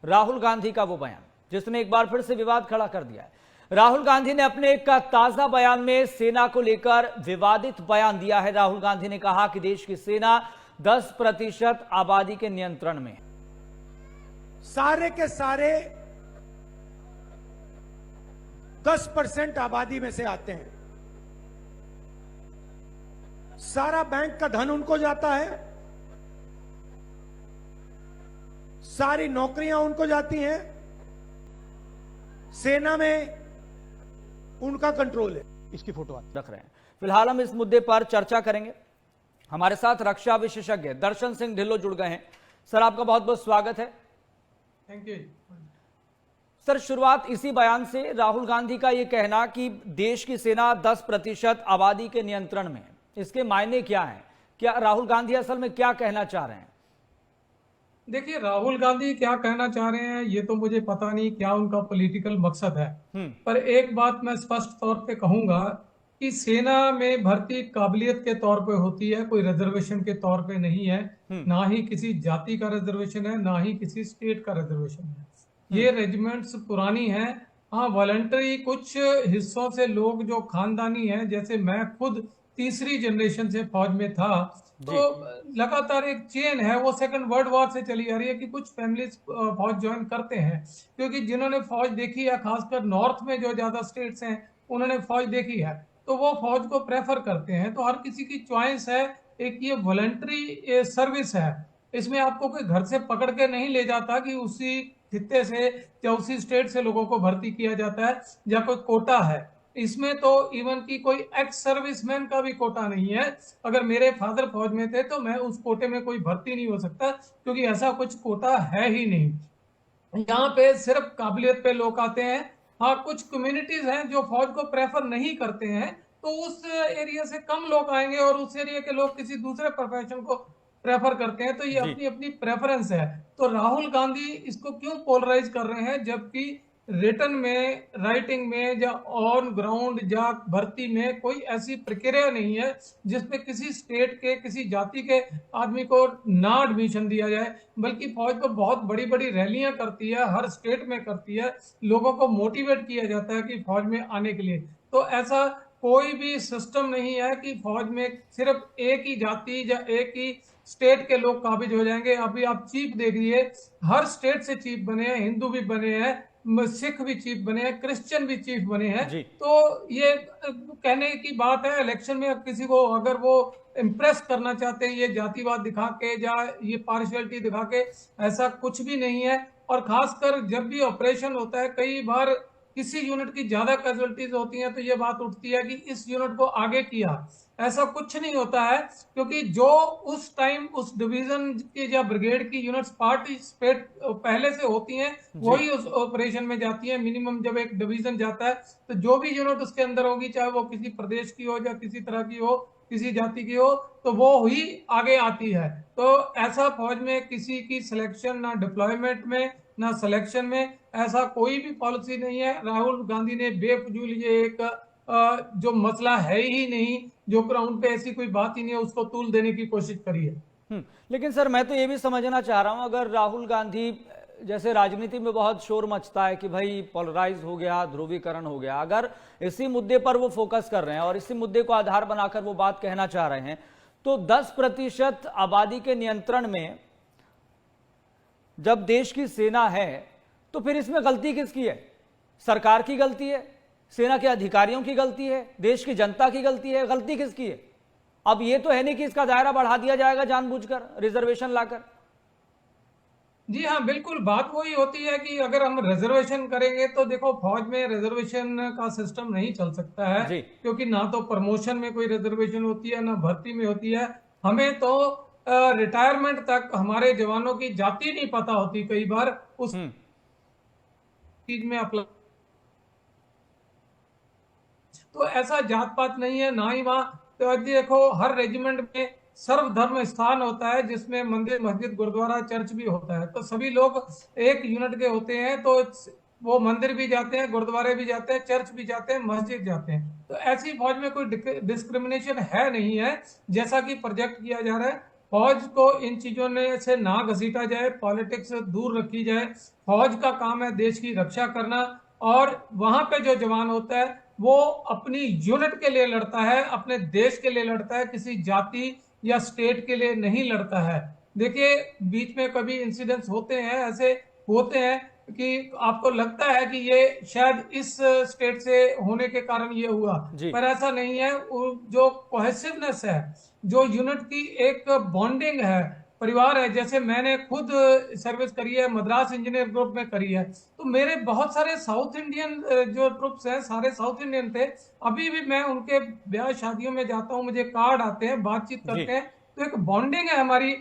राहुल गांधी का वो बयान जिसने एक बार फिर से विवाद खड़ा कर दिया है। राहुल गांधी ने अपने एक ताजा बयान में सेना को लेकर विवादित बयान दिया है। राहुल गांधी ने कहा कि देश की सेना 10% आबादी के नियंत्रण में, सारे के सारे 10% आबादी में से आते हैं। सारा बैंक का धन उनको जाता है, सारी नौकरियां उनको जाती हैं, सेना में उनका कंट्रोल है। इसकी फोटो रख रहे हैं। फिलहाल हम इस मुद्दे पर चर्चा करेंगे। हमारे साथ रक्षा विशेषज्ञ दर्शन सिंह ढिल्लो जुड़ गए हैं। सर, आपका बहुत बहुत स्वागत है। थैंक यू सर, शुरुआत इसी बयान से, राहुल गांधी का यह कहना कि देश की सेना 10% आबादी के नियंत्रण में, इसके मायने क्या हैं? क्या राहुल गांधी असल में क्या कहना चाह रहे हैं? देखिए, राहुल गांधी क्या कहना चाह रहे हैं ये तो मुझे पता नहीं, क्या उनका पॉलिटिकल मकसद है। पर एक बात मैं स्पष्ट तौर पे कहूंगा कि सेना में भर्ती काबिलियत के तौर पे होती है, कोई रिजर्वेशन के तौर पे नहीं है। ना ही किसी जाति का रिजर्वेशन है, ना ही किसी स्टेट का रिजर्वेशन है। ये रेजिमेंट्स पुरानी हैं। हाँ, वॉलंटरी कुछ हिस्सों से लोग जो खानदानी हैं, जैसे मैं खुद तीसरी जनरेशन से फौज में था, तो लगातार एक चेन है, वो सेकंड वर्ल्ड वॉर से चली आ रही है कि कुछ फैमिलीज फौज ज्वाइन करते हैं, क्योंकि जिन्होंने फौज देखी है, खासकर नॉर्थ में जो ज्यादा स्टेट्स हैं उन्होंने फौज देखी है, तो वो फौज को प्रेफर करते हैं। तो हर किसी की चॉइस है। एक ये वॉलंटरी सर्विस है, इसमें आपको कोई घर से पकड़ के नहीं ले जाता कि उसी खित्ते से या उसी स्टेट से लोगों को भर्ती किया जाता है, या कोई कोटा है। इसमें तो इवन की कोई एक्स सर्विसमैन का भी कोटा नहीं है। अगर मेरे फादर फौज में थे तो मैं उस कोटे में कोई भर्ती नहीं हो सकता, क्योंकि ऐसा कुछ कोटा है ही नहीं। यहाँ पे सिर्फ काबिलियत पे लोग आते हैं। हाँ, कुछ कम्युनिटीज हैं जो फौज को प्रेफर नहीं करते हैं, तो उस एरिया से कम लोग आएंगे और उस एरिया के लोग किसी दूसरे प्रोफेशन को प्रेफर करते हैं। तो ये अपनी अपनी प्रेफरेंस है। तो राहुल गांधी इसको क्यों पोलराइज कर रहे हैं, जबकि रिटर्न में, राइटिंग में या ऑन ग्राउंड या भर्ती में कोई ऐसी प्रक्रिया नहीं है जिसमें किसी स्टेट के, किसी जाति के आदमी को ना एडमिशन दिया जाए, बल्कि फौज तो बहुत बड़ी बड़ी रैलियां करती है, हर स्टेट में करती है, लोगों को मोटिवेट किया जाता है कि फौज में आने के लिए। तो ऐसा कोई भी सिस्टम नहीं है कि फौज में सिर्फ एक ही जाति या एक ही स्टेट के लोग काबिज हो जाएंगे। अभी आप चीफ देखिए, हर स्टेट से चीफ बने हैं, हिंदू भी बने हैं, सिख भी चीफ बने हैं, क्रिश्चियन भी चीफ बने हैं। तो ये कहने की बात है, इलेक्शन में किसी को अगर वो इम्प्रेस करना चाहते हैं ये जातिवाद दिखा के या ये पार्शियलिटी दिखा के, ऐसा कुछ भी नहीं है। और खासकर जब भी ऑपरेशन होता है, कई बार किसी यूनिट की ज्यादा कैजुअलिटीज होती हैं तो ये बात उठती है कि इस यूनिट को आगे किया। ऐसा कुछ नहीं होता है, क्योंकि जो उस टाइम उस डिवीजन की या ब्रिगेड की यूनिट्स पार्टिसिपेट पहले से होती हैं, वही उस ऑपरेशन में जाती है। मिनिमम जब एक डिवीजन जाता है तो जो भी यूनिट उसके अंदर होगी, चाहे वो किसी प्रदेश की हो या किसी तरह की हो, किसी जाति की हो, तो वो ही आगे आती है। तो ऐसा फौज में किसी की सिलेक्शन, ना डिप्लॉयमेंट में ना सिलेक्शन में, ऐसा कोई भी पॉलिसी नहीं है। राहुल गांधी ने बेफजूल ये एक जो मसला है ही नहीं, जो ग्राउंड पे ऐसी कोई बात ही नहीं है, उसको तूल देने की कोशिश करी है। लेकिन सर, मैं तो ये भी समझना चाह रहा हूं, अगर राहुल गांधी, जैसे राजनीति में बहुत शोर मचता है कि भाई पोलराइज हो गया, ध्रुवीकरण हो गया, अगर इसी मुद्दे पर वो फोकस कर रहे हैं और इसी मुद्दे को आधार बनाकर वो बात कहना चाह रहे हैं, तो 10% आबादी के नियंत्रण में जब देश की सेना है, तो फिर इसमें गलती किसकी है? सरकार की गलती है? सेना के अधिकारियों की गलती है? देश की जनता की गलती है? गलती किसकी है? अब ये तो है नहीं कि इसका दायरा बढ़ा दिया जाएगा जानबूझकर रिजर्वेशन लाकर। जी हाँ, बिल्कुल। बात वही होती है कि अगर हम रिजर्वेशन करेंगे तो देखो, फौज में रिजर्वेशन का सिस्टम नहीं चल सकता है, क्योंकि ना तो प्रमोशन में कोई रिजर्वेशन होती है, ना भर्ती में होती है। हमें तो रिटायरमेंट तक हमारे जवानों की जाति नहीं पता होती कई बार उस चीज में अप्लाई। तो ऐसा जात पात नहीं है, ना ही वहां। तो देखो, हर रेजिमेंट में सर्वधर्म स्थान होता है, जिसमें मंदिर, मस्जिद, गुरुद्वारा, चर्च भी होता है। तो सभी लोग एक यूनिट के होते हैं, तो वो मंदिर भी जाते हैं, गुरुद्वारे भी जाते हैं, चर्च भी जाते हैं, मस्जिद जाते हैं। तो ऐसी फौज में कोई डिस्क्रिमिनेशन है नहीं है, जैसा कि प्रोजेक्ट किया जा रहा है। फौज को इन चीजों ने से ना घसीटा जाए, पॉलिटिक्स से दूर रखी जाए। फौज का काम है देश की रक्षा करना, और वहां पे जो जवान होता है वो अपनी यूनिट के लिए लड़ता है, अपने देश के लिए लड़ता है, किसी जाति या स्टेट के लिए नहीं लड़ता है। देखिए, बीच में कभी इंसिडेंट्स होते हैं, ऐसे होते हैं कि आपको लगता है कि ये शायद इस स्टेट से होने के कारण ये हुआ, जी। पर ऐसा नहीं है। जो कोहेसिवनेस है, जो यूनिट की एक बॉन्डिंग है, परिवार है, जैसे मैंने खुद सर्विस करी है, मद्रास इंजीनियर ग्रुप में करी है, तो मेरे बहुत सारे साउथ इंडियन जो ट्रुप्स हैं सारे साउथ इंडियन थे। अभी भी मैं उनके ब्याह शादियों में जाता हूं, मुझे कार्ड आते हैं, बातचीत जी। करते हैं, तो एक बॉन्डिंग है हमारी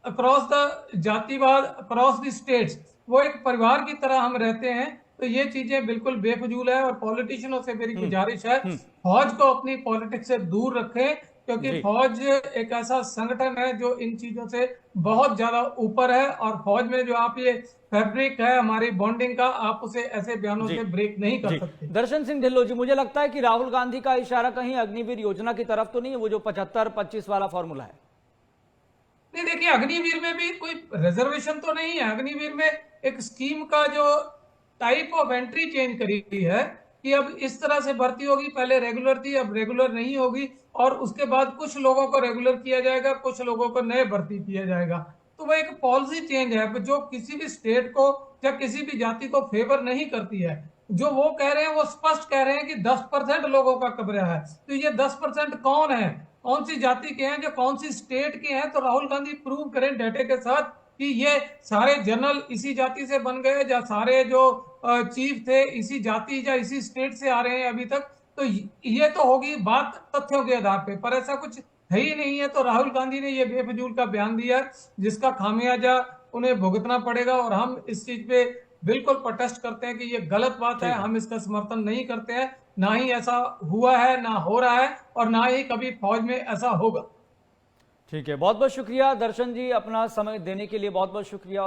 अक्रॉस द जातिवाद, अक्रॉस द स्टेट्स। वो एक परिवार की तरह हम रहते हैं। तो ये चीजें बिल्कुल बेफजूल है, और पॉलिटिशियनों से मेरी गुजारिश है फौज को अपनी पॉलिटिक्स से दूर रखें, क्योंकि जी। फौज एक ऐसा संगठन है जो इन चीजों से बहुत ज्यादा ऊपर है, और फौज में जो आप ये फैब्रिक है हमारी बॉन्डिंग का, आप उसे ऐसे बयानों जी। से ब्रेक नहीं कर जी। सकते। दर्शन सिंह ढिल्लों जी, मुझे लगता है कि राहुल गांधी का इशारा कहीं अग्निवीर योजना की तरफ तो नहीं है, वो जो 75-25 वाला फॉर्मूला है? नहीं, देखिए, अग्निवीर में भी कोई रिजर्वेशन तो नहीं है। अग्निवीर में एक स्कीम का जो टाइप ऑफ एंट्री चेंज करी गई है कि अब इस तरह से भर्ती होगी, पहले रेगुलर थी अब रेगुलर नहीं होगी, और उसके बाद कुछ लोगों को रेगुलर किया जाएगा, कुछ लोगों को नए भर्ती किया जाएगा। तो वह एक पॉलिसी चेंज है जो किसी भी स्टेट को या किसी भी जाति को फेवर नहीं करती है। जो वो कह रहे हैं वो स्पष्ट कह रहे हैं कि 10% लोगों का कब्जा है। तो ये 10% कौन है, कौन सी जाति के हैं, जो कौन सी स्टेट के हैं? तो राहुल गांधी प्रूव करें डेटे के साथ कि ये सारे जनरल इसी जाति से बन गए, या सारे जो चीफ थे इसी जाति या इसी स्टेट से आ रहे हैं अभी तक। तो ये तो होगी बात तथ्यों के आधार पे, पर ऐसा कुछ है ही नहीं है। तो राहुल गांधी ने ये बेफजूल का बयान दिया, जिसका खामियाजा उन्हें भुगतना पड़ेगा, और हम इस चीज पे बिल्कुल प्रोटेस्ट करते हैं कि ये गलत बात है, हम इसका समर्थन नहीं करते हैं। ना ही ऐसा हुआ है, ना हो रहा है, और ना ही कभी फौज में ऐसा होगा। ठीक है, बहुत बहुत शुक्रिया दर्शन जी, अपना समय देने के लिए बहुत बहुत शुक्रिया।